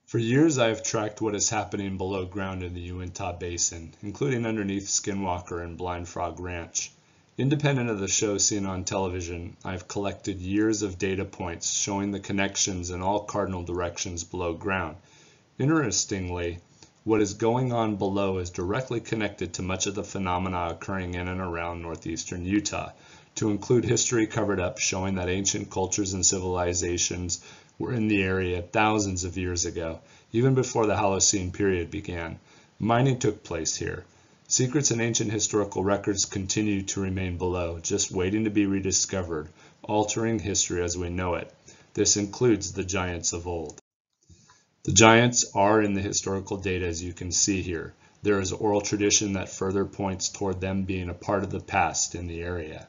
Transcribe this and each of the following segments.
For years I have tracked what is happening below ground in the Uinta Basin, including underneath Skinwalker and Blind Frog Ranch. Independent of the show seen on television, I have collected years of data points showing the connections in all cardinal directions below ground. Interestingly, what is going on below is directly connected to much of the phenomena occurring in and around northeastern Utah, to include history covered up showing that ancient cultures and civilizations were in the area thousands of years ago, even before the Holocene period began. Mining took place here. Secrets in ancient historical records continue to remain below, just waiting to be rediscovered, altering history as we know it. This includes the giants of old. The giants are in the historical data as you can see here. There is oral tradition that further points toward them being a part of the past in the area.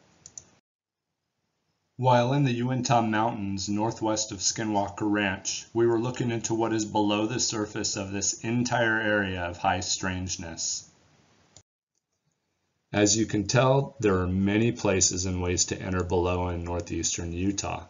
While in the Uinta Mountains, northwest of Skinwalker Ranch, we were looking into what is below the surface of this entire area of high strangeness. As you can tell, there are many places and ways to enter below in northeastern Utah.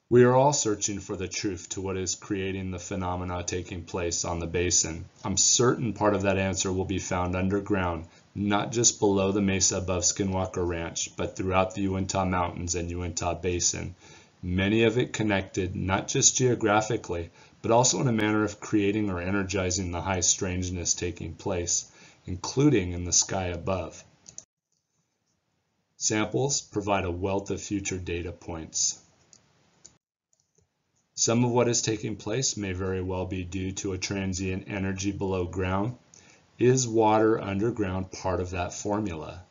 We are all searching for the truth to what is creating the phenomena taking place on the basin. I'm certain part of that answer will be found underground, not just below the mesa above Skinwalker Ranch, but throughout the Uinta Mountains and Uinta Basin. Many of it connected, not just geographically, but also in a manner of creating or energizing the high strangeness taking place, including in the sky above. Samples provide a wealth of future data points. Some of what is taking place may very well be due to a transient energy below ground. Is water underground part of that formula?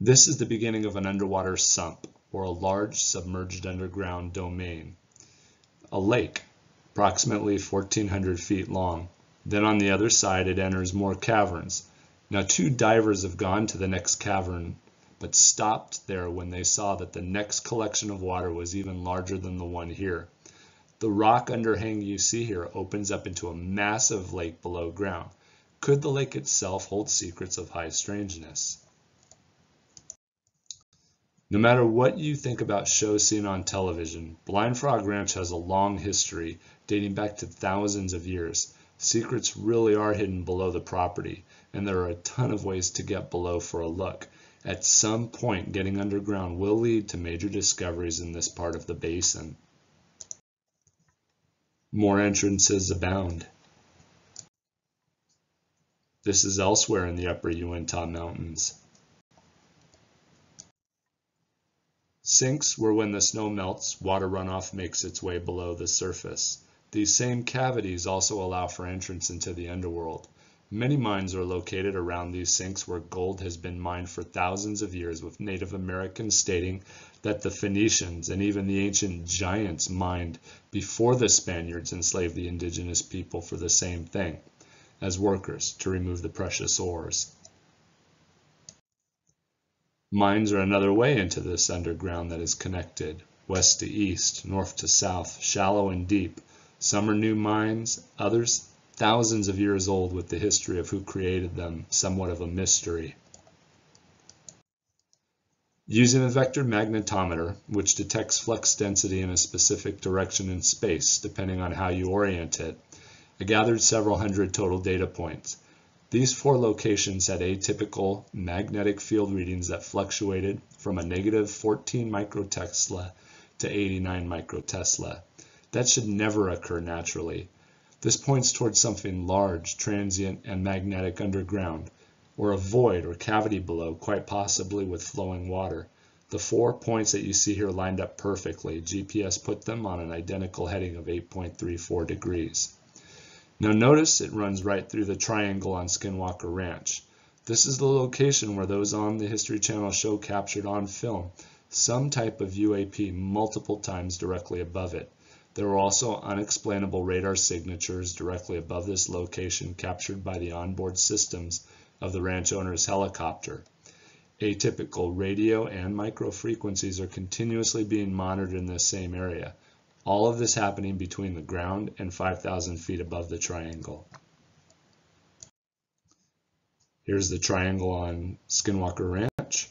This is the beginning of an underwater sump, or a large submerged underground domain. A lake, approximately 1,400 feet long. Then on the other side it enters more caverns. Now 2 divers have gone to the next cavern, but stopped there when they saw that the next collection of water was even larger than the one here. The rock underhang you see here opens up into a massive lake below ground. Could the lake itself hold secrets of high strangeness? No matter what you think about shows seen on television, Blind Frog Ranch has a long history dating back to thousands of years. Secrets really are hidden below the property, and there are a ton of ways to get below for a look. At some point, getting underground will lead to major discoveries in this part of the basin. More entrances abound. This is elsewhere in the upper Uinta Mountains. Sinks where when the snow melts, water runoff makes its way below the surface. These same cavities also allow for entrance into the underworld. Many mines are located around these sinks where gold has been mined for thousands of years, with Native Americans stating that the Phoenicians and even the ancient giants mined before the Spaniards enslaved the indigenous people for the same thing, as workers to remove the precious ores. Mines are another way into this underground that is connected, west to east, north to south, shallow and deep. Some are new mines, others thousands of years old with the history of who created them somewhat of a mystery. Using a vector magnetometer, which detects flux density in a specific direction in space depending on how you orient it, I gathered several hundred total data points. These 4 locations had atypical magnetic field readings that fluctuated from a negative 14 microtesla to 89 microtesla. That should never occur naturally. This points towards something large, transient, and magnetic underground, or a void or cavity below, quite possibly with flowing water. The 4 points that you see here lined up perfectly. GPS put them on an identical heading of 8.34 degrees. Now notice it runs right through the triangle on Skinwalker Ranch. This is the location where those on the History Channel show captured on film some type of UAP multiple times directly above it. There were also unexplainable radar signatures directly above this location captured by the onboard systems of the ranch owner's helicopter. Atypical radio and micro frequencies are continuously being monitored in this same area. All of this happening between the ground and 5,000 feet above the triangle. Here's the triangle on Skinwalker Ranch.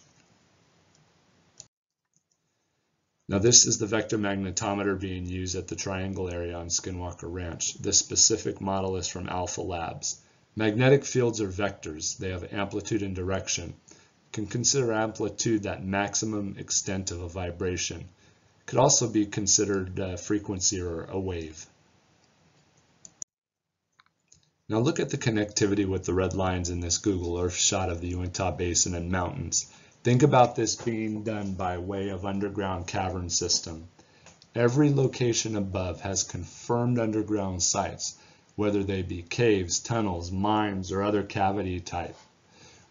Now this is the vector magnetometer being used at the Triangle area on Skinwalker Ranch. This specific model is from Alpha Labs. Magnetic fields are vectors. They have amplitude and direction. You can consider amplitude that maximum extent of a vibration. It could also be considered a frequency or a wave. Now look at the connectivity with the red lines in this Google Earth shot of the Uinta Basin and mountains. Think about this being done by way of underground cavern system. Every location above has confirmed underground sites, whether they be caves, tunnels, mines, or other cavity type.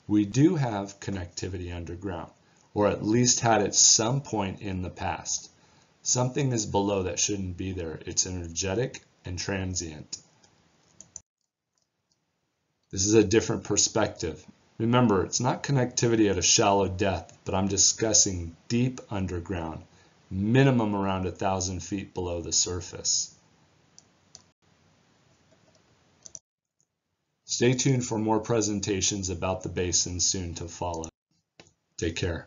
We do have connectivity underground, or at least had at some point in the past. Something is below that shouldn't be there. It's energetic and transient. This is a different perspective. Remember, it's not connectivity at a shallow depth, but I'm discussing deep underground, minimum around 1,000 feet below the surface. Stay tuned for more presentations about the basin soon to follow. Take care.